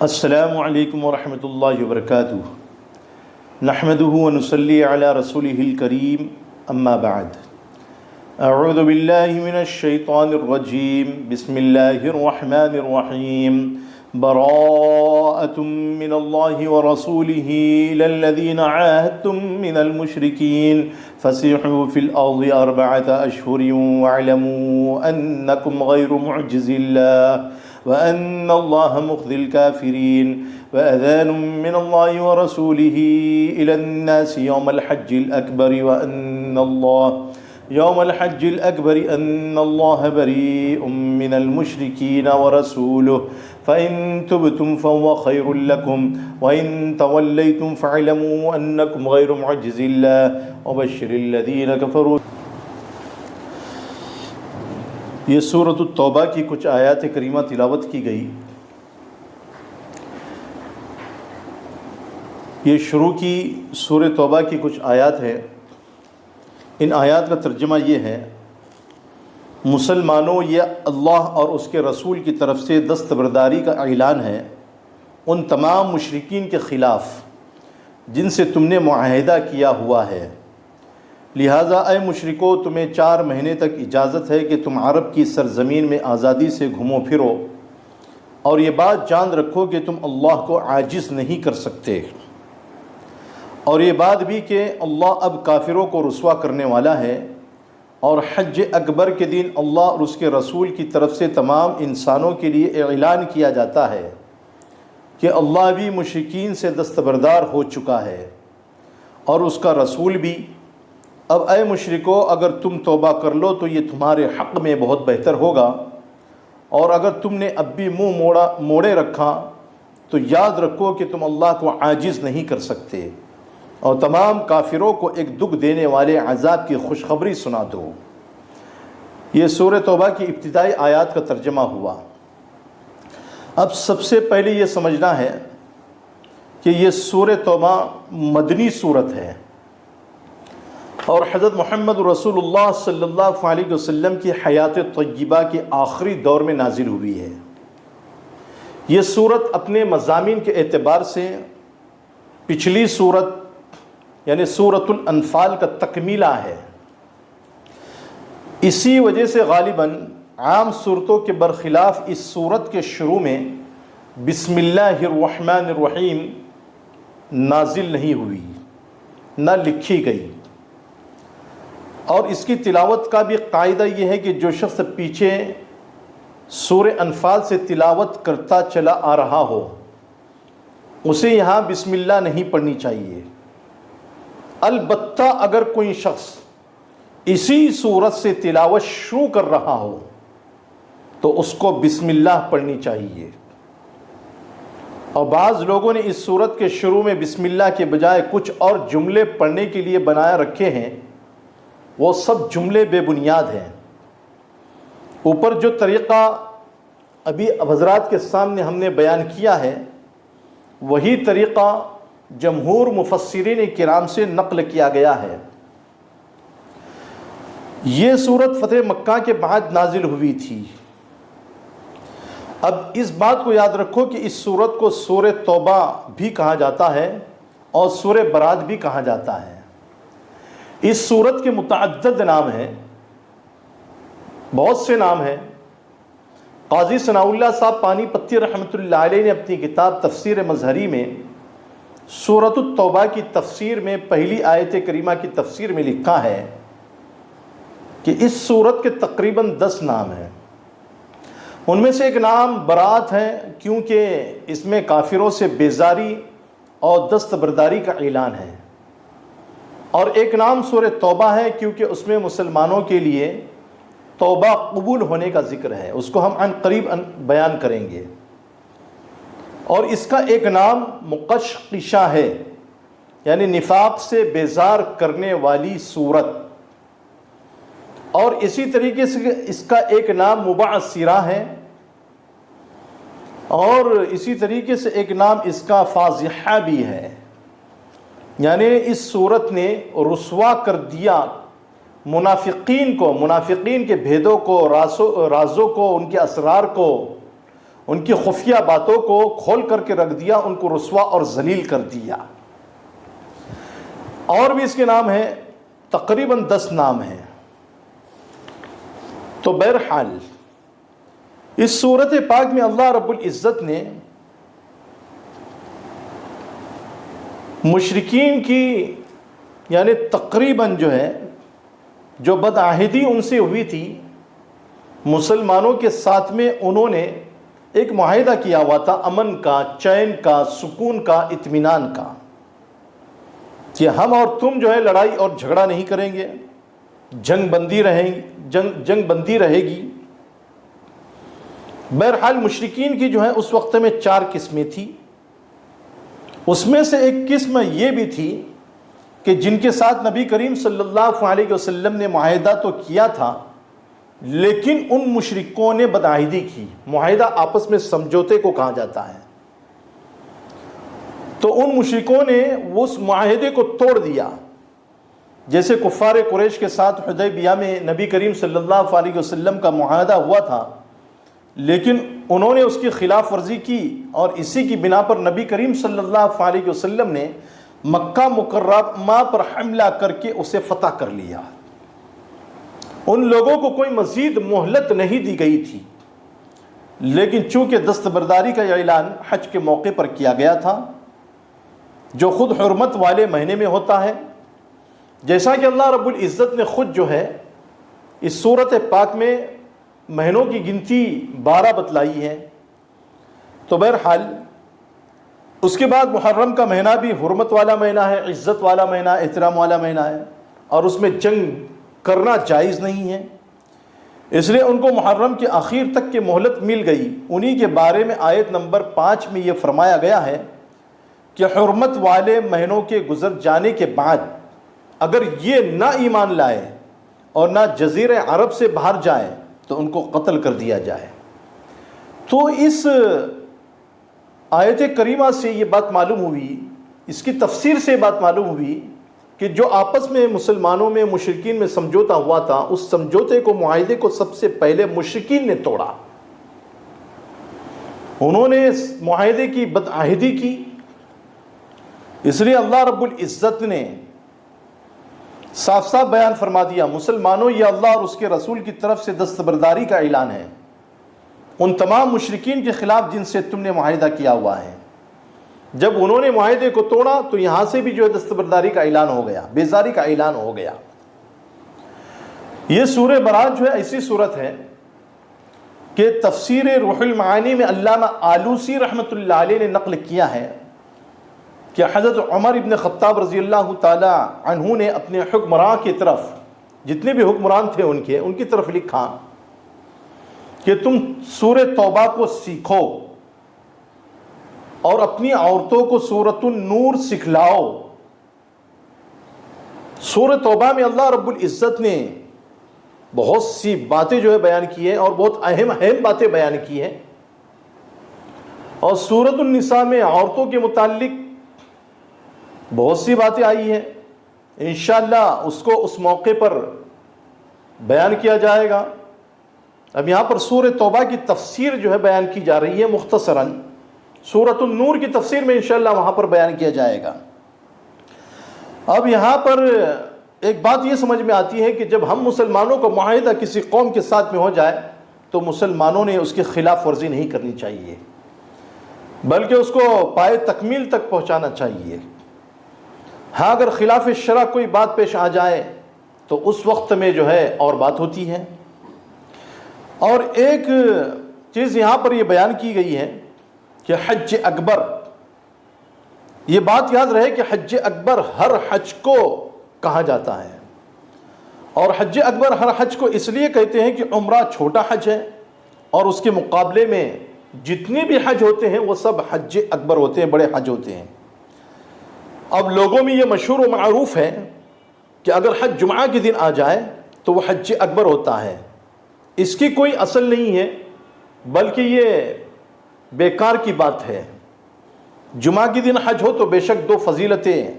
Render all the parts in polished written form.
السلام علیکم ورحمۃ اللہ وبرکاتہ۔ نحمده ونصلی علی رسولہ الکریم، اما بعد۔ اعوذ باللہ من الشیطان الرجیم، بسم اللہ الرحمن الرحیم۔ براءۃ من اللہ ورسولہ الی الذین عاہدتم من المشرکین فسیحوا فی الارض اربعۃ اشہر واعلموا انکم غیر معجز اللہ وَأَنَّ اللَّهَ مُخْزِي الْكَافِرِينَ وَأَذَانٌ مِّنَ اللَّهِ وَرَسُولِهِ إِلَى النَّاسِ يَوْمَ الْحَجِّ الْأَكْبَرِ أَنَّ اللَّهَ بَرِيءٌ مِّنَ الْمُشْرِكِينَ وَرَسُولُهُ فَإِن تُبْتُمْ فَهُوَ خَيْرٌ لَّكُمْ وَإِن تَوَلَّيْتُمْ فَاعْلَمُوا أَنَّكُمْ غَيْرُ مُعْجِزِي اللَّهِ وَبَشِّرِ الَّذِينَ كَفَرُوا۔ یہ سورۃ التوبہ کی کچھ آیات کریمہ تلاوت کی گئی۔ یہ شروع کی سورہ توبہ کی کچھ آیات ہے۔ ان آیات کا ترجمہ یہ ہے: مسلمانوں، یہ اللہ اور اس کے رسول کی طرف سے دستبرداری کا اعلان ہے ان تمام مشرکین کے خلاف جن سے تم نے معاہدہ کیا ہوا ہے۔ لہٰذا اے مشرکو، تمہیں 4 مہینے تک اجازت ہے کہ تم عرب کی سرزمین میں آزادی سے گھومو پھرو، اور یہ بات جان رکھو کہ تم اللہ کو عاجز نہیں کر سکتے، اور یہ بات بھی کہ اللہ اب کافروں کو رسوا کرنے والا ہے، اور حج اکبر کے دن اللہ اور اس کے رسول کی طرف سے تمام انسانوں کے لیے اعلان کیا جاتا ہے کہ اللہ بھی مشرکین سے دستبردار ہو چکا ہے اور اس کا رسول بھی۔ اب اے مشرکو، اگر تم توبہ کر لو تو یہ تمہارے حق میں بہت بہتر ہوگا، اور اگر تم نے اب بھی منہ موڑے رکھا تو یاد رکھو کہ تم اللہ کو عاجز نہیں کر سکتے، اور تمام کافروں کو ایک دکھ دینے والے عذاب کی خوشخبری سنا دو۔ یہ سورہ توبہ کی ابتدائی آیات کا ترجمہ ہوا۔ اب سب سے پہلے یہ سمجھنا ہے کہ یہ سورہ توبہ مدنی سورت ہے، اور حضرت محمد رسول اللہ صلی اللہ علیہ وسلم کی حیات طیبہ کے آخری دور میں نازل ہوئی ہے۔ یہ سورت اپنے مضامین کے اعتبار سے پچھلی سورت یعنی سورۃ الانفال کا تکمیلہ ہے۔ اسی وجہ سے غالباً عام صورتوں کے برخلاف اس سورت کے شروع میں بسم اللہ الرحمن الرحیم نازل نہیں ہوئی، نہ لکھی گئی، اور اس کی تلاوت کا بھی قاعدہ یہ ہے کہ جو شخص پیچھے سورہ انفال سے تلاوت کرتا چلا آ رہا ہو اسے یہاں بسم اللہ نہیں پڑھنی چاہیے۔ البتہ اگر کوئی شخص اسی سورت سے تلاوت شروع کر رہا ہو تو اس کو بسم اللہ پڑھنی چاہیے، اور بعض لوگوں نے اس سورت کے شروع میں بسم اللہ کے بجائے کچھ اور جملے پڑھنے کے لیے بنایا رکھے ہیں، وہ سب جملے بے بنیاد ہیں۔ اوپر جو طریقہ ابھی حضرات کے سامنے ہم نے بیان کیا ہے وہی طریقہ جمہور مفسرین کرام سے نقل کیا گیا ہے۔ یہ سورت فتح مکہ کے بعد نازل ہوئی تھی۔ اب اس بات کو یاد رکھو کہ اس سورت کو سورہ توبہ بھی کہا جاتا ہے اور سورہ برات بھی کہا جاتا ہے۔ اس سورت کے متعدد نام ہیں، بہت سے نام ہیں۔ قاضی ثناء اللہ صاحب پانی پتی رحمۃ اللہ علیہ نے اپنی کتاب تفسیر مظہری میں سورۃ التوبہ کی تفسیر میں پہلی آیت کریمہ کی تفسیر میں لکھا ہے کہ اس سورت کے تقریباً 10 نام ہیں۔ ان میں سے ایک نام برات ہے، کیونکہ اس میں کافروں سے بیزاری اور دستبرداری کا اعلان ہے، اور ایک نام سورہ توبہ ہے کیونکہ اس میں مسلمانوں کے لیے توبہ قبول ہونے کا ذکر ہے، اس کو ہم عن قریب بیان کریں گے، اور اس کا ایک نام مقشقشہ ہے، یعنی نفاق سے بیزار کرنے والی سورت، اور اسی طریقے سے اس کا ایک نام مبعثرہ ہے، اور اسی طریقے سے ایک نام اس کا فاضحہ بھی ہے، یعنی اس صورت نے رسوا کر دیا منافقین کو، منافقین کے بھیدوں کو، رازوں کو، ان کے اسرار کو، ان کی خفیہ باتوں کو کھول کر کے رکھ دیا، ان کو رسوا اور ذلیل کر دیا۔ اور بھی اس کے نام ہیں، تقریباً 10 نام ہیں۔ تو بہرحال اس سورت پاک میں اللہ رب العزت نے مشرکین کی یعنی تقریباً جو بدعہدی ان سے ہوئی تھی مسلمانوں کے ساتھ میں، انہوں نے ایک معاہدہ کیا ہوا تھا امن کا، چین کا، سکون کا، اطمینان کا، کہ ہم اور تم لڑائی اور جھگڑا نہیں کریں گے، جنگ بندی رہے گی۔ بہرحال مشرکین کی اس وقت میں 4 قسمیں تھیں۔ اس میں سے ایک قسم یہ بھی تھی کہ جن کے ساتھ نبی کریم صلی اللہ علیہ وسلم نے معاہدہ تو کیا تھا، لیکن ان مشرکوں نے بدعہدی کی۔ معاہدہ آپس میں سمجھوتے کو کہا جاتا ہے۔ تو ان مشرکوں نے اس معاہدے کو توڑ دیا۔ جیسے کفار قریش کے ساتھ حدیبیہ میں نبی کریم صلی اللہ علیہ وسلم کا معاہدہ ہوا تھا، لیکن انہوں نے اس کی خلاف ورزی کی، اور اسی کی بنا پر نبی کریم صلی اللہ علیہ وسلم نے مکہ مکرمہ پر حملہ کر کے اسے فتح کر لیا۔ ان لوگوں کو کوئی مزید مہلت نہیں دی گئی تھی، لیکن چونکہ دستبرداری کا اعلان حج کے موقع پر کیا گیا تھا، جو خود حرمت والے مہینے میں ہوتا ہے، جیسا کہ اللہ رب العزت نے خود اس سورت پاک میں مہینوں کی گنتی 12 بتلائی ہے۔ تو بہرحال اس کے بعد محرم کا مہینہ بھی حرمت والا مہینہ ہے، عزت والا مہینہ، احترام والا مہینہ ہے، اور اس میں جنگ کرنا جائز نہیں ہے، اس لیے ان کو محرم کے آخر تک کی مہلت مل گئی۔ انہی کے بارے میں آیت نمبر 5 میں یہ فرمایا گیا ہے کہ حرمت والے مہینوں کے گزر جانے کے بعد اگر یہ نہ ایمان لائے اور نہ جزیرہ عرب سے باہر جائے تو ان کو قتل کر دیا جائے۔ تو اس آیت کریمہ سے یہ بات معلوم ہوئی، اس کی تفسیر سے بات معلوم ہوئی کہ جو آپس میں مسلمانوں میں مشرکین میں سمجھوتا ہوا تھا، اس سمجھوتے کو، معاہدے کو سب سے پہلے مشرکین نے توڑا۔ انہوں نے اس معاہدے کی بدعہدی کی، اس لیے اللہ رب العزت نے صاف صاف بیان فرما دیا، مسلمانوں یہ اللہ اور اس کے رسول کی طرف سے دستبرداری کا اعلان ہے ان تمام مشرکین کے خلاف جن سے تم نے معاہدہ کیا ہوا ہے۔ جب انہوں نے معاہدے کو توڑا تو یہاں سے بھی دستبرداری کا اعلان ہو گیا، بیزاری کا اعلان ہو گیا۔ یہ سورہ برات ایسی صورت ہے کہ تفسیر روح المعانی میں علامہ آلوسی رحمۃ اللہ علیہ نے نقل کیا ہے کہ حضرت عمر ابن خطاب رضی اللہ تعالی عنہ نے اپنے حکمراں کی طرف، جتنے بھی حکمران تھے ان کی طرف لکھا کہ تم سورہ توبہ کو سیکھو اور اپنی عورتوں کو سورۃ النور سکھلاؤ۔ سورہ توبہ میں اللہ رب العزت نے بہت سی باتیں بیان کی ہیں اور بہت اہم باتیں بیان کی ہیں، اور سورۃ النساء میں عورتوں کے متعلق بہت سی باتیں آئی ہیں۔ انشاءاللہ اس کو اس موقع پر بیان کیا جائے گا۔ اب یہاں پر سورہ توبہ کی تفسیر بیان کی جا رہی ہے مختصراً، سورۃ النور کی تفسیر میں انشاءاللہ وہاں پر بیان کیا جائے گا۔ اب یہاں پر ایک بات یہ سمجھ میں آتی ہے کہ جب ہم مسلمانوں کا معاہدہ کسی قوم کے ساتھ میں ہو جائے تو مسلمانوں نے اس کی خلاف ورزی نہیں کرنی چاہیے، بلکہ اس کو پائے تکمیل تک پہنچانا چاہیے۔ ہاں اگر خلاف شرع کوئی بات پیش آ جائے تو اس وقت میں اور بات ہوتی ہے۔ اور ایک چیز یہاں پر یہ بیان کی گئی ہے کہ حج اکبر، یہ بات یاد رہے کہ حج اکبر ہر حج کو کہا جاتا ہے، اور حج اکبر ہر حج کو اس لیے کہتے ہیں کہ عمرہ چھوٹا حج ہے، اور اس کے مقابلے میں جتنے بھی حج ہوتے ہیں وہ سب حج اکبر ہوتے ہیں، بڑے حج ہوتے ہیں۔ اب لوگوں میں یہ مشہور و معروف ہے کہ اگر حج جمعہ کے دن آ جائے تو وہ حج اکبر ہوتا ہے۔ اس کی کوئی اصل نہیں ہے، بلکہ یہ بیکار کی بات ہے۔ جمعہ کے دن حج ہو تو بے شک 2 فضیلتیں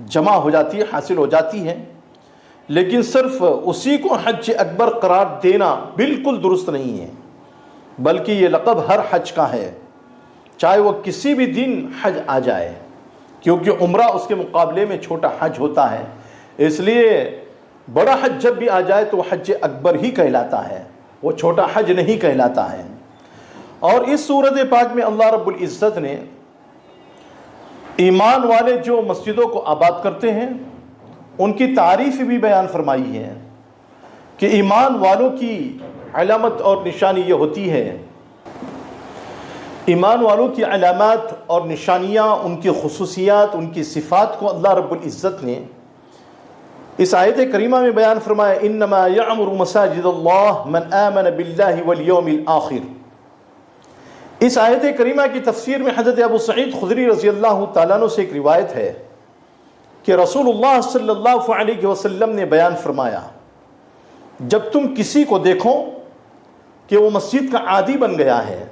جمع ہو جاتی ہے، حاصل ہو جاتی ہیں، لیکن صرف اسی کو حج اکبر قرار دینا بالکل درست نہیں ہے۔ بلکہ یہ لقب ہر حج کا ہے، چاہے وہ کسی بھی دن حج آ جائے، کیونکہ عمرہ اس کے مقابلے میں چھوٹا حج ہوتا ہے، اس لیے بڑا حج جب بھی آ جائے تو وہ حج اکبر ہی کہلاتا ہے، وہ چھوٹا حج نہیں کہلاتا ہے۔ اور اس سورۃ پاک میں اللہ رب العزت نے ایمان والے جو مسجدوں کو آباد کرتے ہیں ان کی تعریف بھی بیان فرمائی ہے کہ ایمان والوں کی علامت اور نشانی یہ ہوتی ہے، ایمان والوں کی علامات اور نشانیاں، ان کی خصوصیات، ان کی صفات کو اللہ رب العزت نے اس آیت کریمہ میں بیان فرمایا، انما یعمر مساجد اللہ من آمن باللہ والیوم الآخر۔ اس آیت کریمہ کی تفسیر میں حضرت ابو سعید خدری رضی اللہ تعالیٰ عنہ سے ایک روایت ہے کہ رسول اللہ صلی اللہ علیہ وسلم نے بیان فرمایا، جب تم کسی کو دیکھو کہ وہ مسجد کا عادی بن گیا ہے،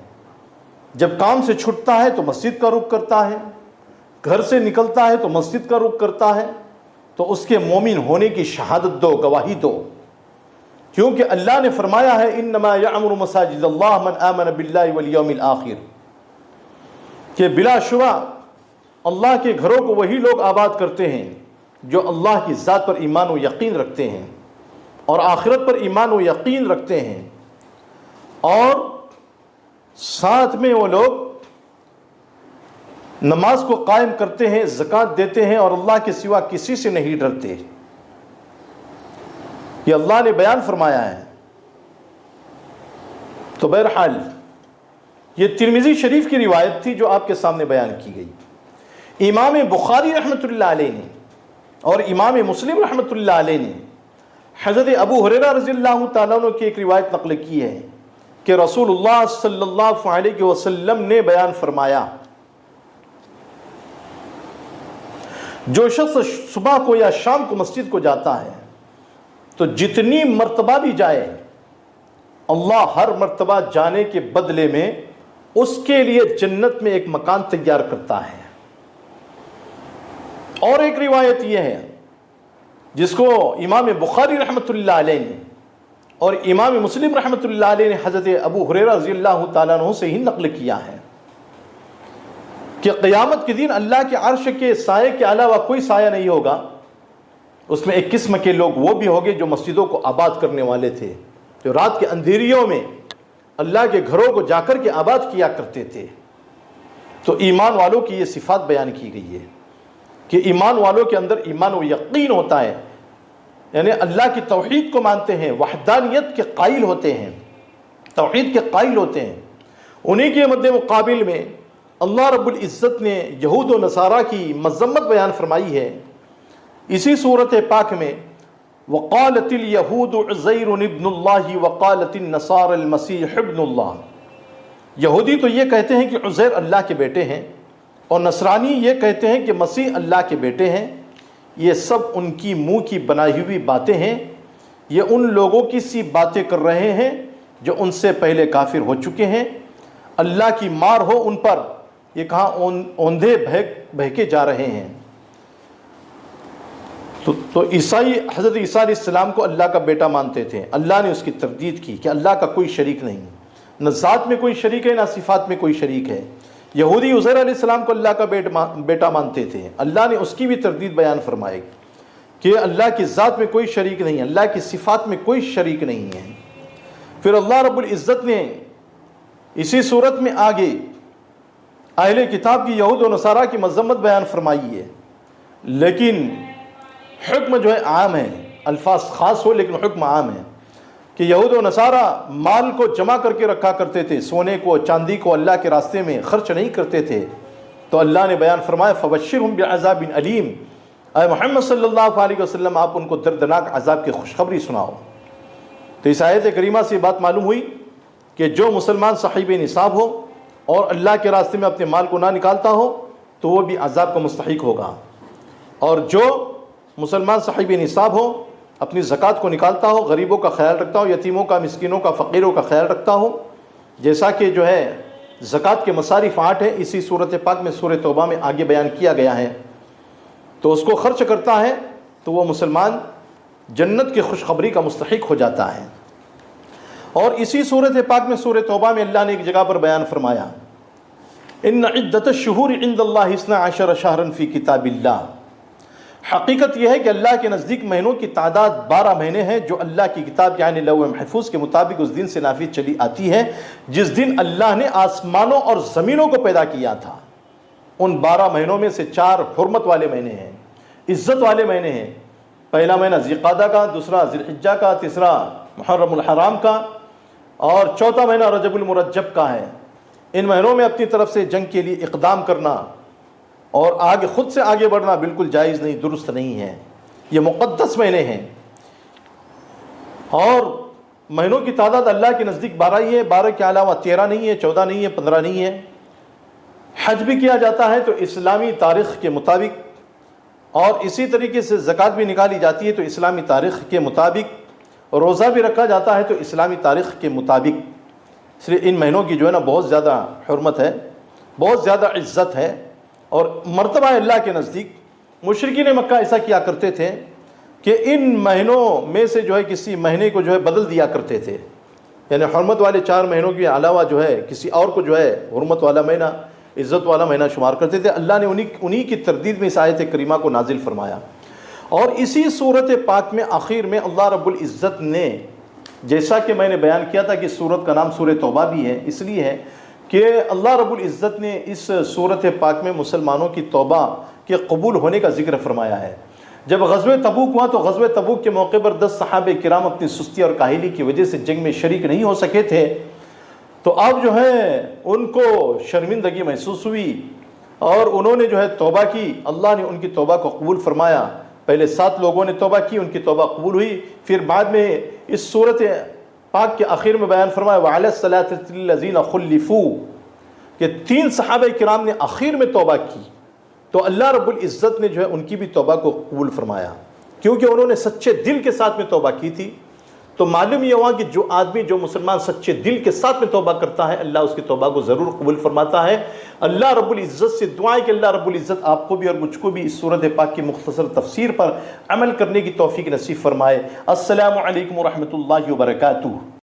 جب کام سے چھٹتا ہے تو مسجد کا رخ کرتا ہے، گھر سے نکلتا ہے تو مسجد کا رخ کرتا ہے، تو اس کے مومن ہونے کی شہادت دو، گواہی دو، کیونکہ اللہ نے فرمایا ہے انما یعمر مساجد اللہ من آمن باللہ والیوم الآخر، کہ بلا شبہ اللہ کے گھروں کو وہی لوگ آباد کرتے ہیں جو اللہ کی ذات پر ایمان و یقین رکھتے ہیں اور آخرت پر ایمان و یقین رکھتے ہیں، اور ساتھ میں وہ لوگ نماز کو قائم کرتے ہیں، زکوٰۃ دیتے ہیں اور اللہ کے سوا کسی سے نہیں ڈرتے۔ یہ اللہ نے بیان فرمایا ہے۔ تو بہرحال یہ ترمذی شریف کی روایت تھی جو آپ کے سامنے بیان کی گئی۔ امام بخاری رحمۃ اللہ علیہ نے اور امام مسلم رحمۃ اللہ علیہ نے حضرت ابو ہریرہ رضی اللہ تعالیٰ عنہ کی ایک روایت نقل کی ہے کہ رسول اللہ صلی اللہ علیہ وسلم نے بیان فرمایا، جو شخص صبح کو یا شام کو مسجد کو جاتا ہے تو جتنی مرتبہ بھی جائے، اللہ ہر مرتبہ جانے کے بدلے میں اس کے لیے جنت میں ایک مکان تیار کرتا ہے۔ اور ایک روایت یہ ہے جس کو امام بخاری رحمۃ اللہ علیہ نے اور امام مسلم رحمۃ اللہ علیہ نے حضرت ابو ہریرہ رضی اللہ تعالیٰ عنہ سے ہی نقل کیا ہے کہ قیامت کے دن اللہ کے عرش کے سائے کے علاوہ کوئی سایہ نہیں ہوگا، اس میں ایک قسم کے لوگ وہ بھی ہوگے جو مسجدوں کو آباد کرنے والے تھے، جو رات کے اندھیریوں میں اللہ کے گھروں کو جا کر کے آباد کیا کرتے تھے۔ تو ایمان والوں کی یہ صفات بیان کی گئی ہے کہ ایمان والوں کے اندر ایمان و یقین ہوتا ہے، یعنی اللہ کی توحید کو مانتے ہیں، وحدانیت کے قائل ہوتے ہیں، توحید کے قائل ہوتے ہیں۔ انہی کے مد مقابل میں اللہ رب العزت نے یہود و نصارہ کی مذمت بیان فرمائی ہے اسی صورت پاک میں، وقالت اليہود عزیر ابن اللہ وقالت النصارى المسیح ابن اللہ۔ یہودی تو یہ کہتے ہیں کہ عزیر اللہ کے بیٹے ہیں، اور نصرانی یہ کہتے ہیں کہ مسیح اللہ کے بیٹے ہیں۔ یہ سب ان کی منہ کی بنائی ہوئی باتیں ہیں، یہ ان لوگوں کی سی باتیں کر رہے ہیں جو ان سے پہلے کافر ہو چکے ہیں۔ اللہ کی مار ہو ان پر، یہ کہاں اوندھے بہکے جا رہے ہیں۔ تو عیسائی حضرت عیسیٰ علیہ السلام کو اللہ کا بیٹا مانتے تھے، اللہ نے اس کی تردید کی کہ اللہ کا کوئی شریک نہیں، نہ ذات میں کوئی شریک ہے نہ صفات میں کوئی شریک ہے۔ یہودی عزیر علیہ السلام کو اللہ کا بیٹا مانتے تھے، اللہ نے اس کی بھی تردید بیان فرمائی کہ اللہ کی ذات میں کوئی شریک نہیں، اللہ کی صفات میں کوئی شریک نہیں ہے۔ پھر اللہ رب العزت نے اسی صورت میں آگے اہل کتاب کی یہود و نصارہ کی مذمت بیان فرمائی ہے، لیکن حکم جو ہے عام ہے، الفاظ خاص ہو لیکن حکم عام ہے کہ یہود و نصارہ مال کو جمع کر کے رکھا کرتے تھے، سونے کو چاندی کو اللہ کے راستے میں خرچ نہیں کرتے تھے۔ تو اللہ نے بیان فرمایا فبشرہم بعذاب علیم، اے محمد صلی اللہ علیہ وسلم آپ ان کو دردناک عذاب کی خوشخبری سناؤ۔ تو اس آیت کریمہ سے بات معلوم ہوئی کہ جو مسلمان صاحب نصاب ہو اور اللہ کے راستے میں اپنے مال کو نہ نکالتا ہو تو وہ بھی عذاب کا مستحق ہوگا، اور جو مسلمان صاحب نصاب ہو، اپنی زکوٰۃ کو نکالتا ہو، غریبوں کا خیال رکھتا ہو، یتیموں کا، مسکینوں کا، فقیروں کا خیال رکھتا ہو، جیسا کہ جو ہے زکوٰۃ کے مصارف 8 ہے، اسی صورت پاک میں سورہ توبہ میں آگے بیان کیا گیا ہے، تو اس کو خرچ کرتا ہے تو وہ مسلمان جنت کی خوشخبری کا مستحق ہو جاتا ہے۔ اور اسی صورت پاک میں سورہ توبہ میں اللہ نے ایک جگہ پر بیان فرمایا ان عدت الشہور عند اللہ 12 شہرا فی کتاب اللہ، حقیقت یہ ہے کہ اللہ کے نزدیک مہینوں کی تعداد 12 مہینے ہیں جو اللہ کی کتاب یعنی لوح محفوظ کے مطابق اس دن سے نافذ چلی آتی ہے جس دن اللہ نے آسمانوں اور زمینوں کو پیدا کیا تھا۔ ان 12 مہینوں میں سے 4 حرمت والے مہینے ہیں، عزت والے مہینے ہیں۔ پہلا مہینہ ذوالقعدہ کا، دوسرا ذی الحجہ کا، تیسرا محرم الحرام کا، اور چوتھا مہینہ رجب المرجب کا ہے۔ ان مہینوں میں اپنی طرف سے جنگ کے لیے اقدام کرنا اور خود سے آگے بڑھنا بالکل جائز نہیں، درست نہیں ہے۔ یہ مقدس مہینے ہیں، اور مہینوں کی تعداد اللہ کے نزدیک 12 ہی ہے، 12 کے علاوہ 13 نہیں ہے، 14 نہیں ہے، 15 نہیں ہے۔ حج بھی کیا جاتا ہے تو اسلامی تاریخ کے مطابق، اور اسی طریقے سے زکوٰۃ بھی نکالی جاتی ہے تو اسلامی تاریخ کے مطابق، روزہ بھی رکھا جاتا ہے تو اسلامی تاریخ کے مطابق۔ اس لیے ان مہینوں کی جو ہے نا بہت زیادہ حرمت ہے، بہت زیادہ عزت ہے اور مرتبہ ہے اللہ کے نزدیک۔ مشرکین مکہ ایسا کیا کرتے تھے کہ ان مہینوں میں سے جو ہے کسی مہینے کو جو ہے بدل دیا کرتے تھے، یعنی حرمت والے 4 مہینوں کے علاوہ جو ہے کسی اور کو جو ہے حرمت والا مہینہ، عزت والا مہینہ شمار کرتے تھے۔ اللہ نے انہی کی تردید میں اس آیت کریمہ کو نازل فرمایا۔ اور اسی صورت پاک میں آخر میں اللہ رب العزت نے، جیسا کہ میں نے بیان کیا تھا کہ صورت کا نام سورہ توبہ بھی ہے، اس لیے ہے کہ اللہ رب العزت نے اس صورت پاک میں مسلمانوں کی توبہ کے قبول ہونے کا ذکر فرمایا ہے۔ جب غزوہ تبوک ہوا تو غزوہ تبوک کے موقع پر 10 صحابہ کرام اپنی سستی اور کاہلی کی وجہ سے جنگ میں شریک نہیں ہو سکے تھے، تو اب جو ہے ان کو شرمندگی محسوس ہوئی اور انہوں نے جو ہے توبہ کی۔ اللہ نے ان کی توبہ کو قبول فرمایا۔ پہلے 7 لوگوں نے توبہ کی، ان کی توبہ قبول ہوئی۔ پھر بعد میں اس صورت پاک کے آخر میں بیان فرمایا وَعَلَى الصَّلَاةِ الَّذِينَ خُلِّفُوا، کہ 3 صحابہ کرام نے آخر میں توبہ کی تو اللہ رب العزت نے جو ہے ان کی بھی توبہ کو قبول فرمایا، کیونکہ انہوں نے سچے دل کے ساتھ میں توبہ کی تھی۔ تو معلوم یہ ہوا کہ جو آدمی، جو مسلمان سچے دل کے ساتھ میں توبہ کرتا ہے اللہ اس کی توبہ کو ضرور قبول فرماتا ہے۔ اللہ رب العزت سے دعا ہے کہ اللہ رب العزت آپ کو بھی اور مجھ کو بھی اس سورۃ پاک کی مختصر تفسیر پر عمل کرنے کی توفیق نصیب فرمائے۔ السلام علیکم ورحمۃ اللہ وبرکاتہ۔